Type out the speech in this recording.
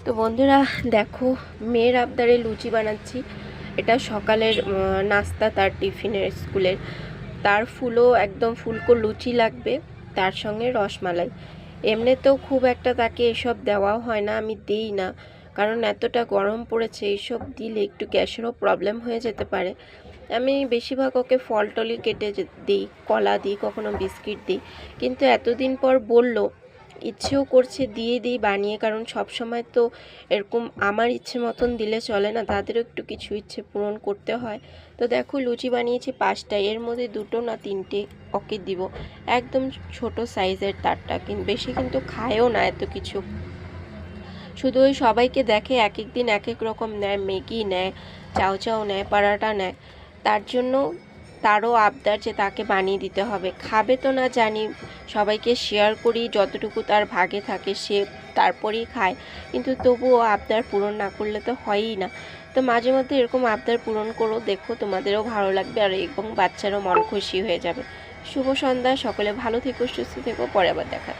তো বন্ধুরা দেখো, মেয়ের আবদারে লুচি বানাচ্ছি। এটা সকালের নাস্তা, তার টিফিনের স্কুলের। তার একদম ফুলকো লুচি লাগবে, তার সঙ্গে রসমালাই। এমনিতেও খুব একটা তাকে এসব দেওয়াও হয় না, আমি দিই না, কারণ এতটা গরম পড়েছে, এইসব দিলে একটু গ্যাসেরও প্রবলেম হয়ে যেতে পারে। আমি বেশিরভাগ ওকে ফল টলি কেটে দিই, কলা দিই, কখনো বিস্কিট দিই। কিন্তু এতদিন পর বললো, ইচ্ছেও করছে দিয়ে দিই বানিয়ে, কারণ সব সময় তো এরকম আমার ইচ্ছে মতন দিলে চলে না, তাদেরও একটু কিছু ইচ্ছে পূরণ করতে হয়। তো দেখো, লুচি বানিয়েছি 5টা, এর মধ্যে 2টো না 3টে ওকে দিব। একদম ছোট সাইজের তারটা, কিন্তু বেশি কিন্তু খায়ও না এত কিছু। শুধু ওই সবাইকে দেখে এক এক দিন এক এক রকম নেয়, ম্যাগি নেয়, চাও চাও নেয়, পরাটা নেয়। তার জন্য তারও আবদার যে তাকে বানিয়ে দিতে হবে। খাবে তো না জানি, সবাইকে শেয়ার করি, যতটুকু তার ভাগে থাকে সে তারপরেই খায়, কিন্তু তবুও আবদার পূরণ না করলে তো হয়ই না। তো মাঝে মধ্যে এরকম আবদার পূরণ করো, দেখো তোমাদেরও ভালো লাগবে আর এবং বাচ্চারও মন খুশি হয়ে যাবে। শুভ সন্ধ্যা, সকলে ভালো থেকো, সুস্থ থেকো, পরে আবার দেখা।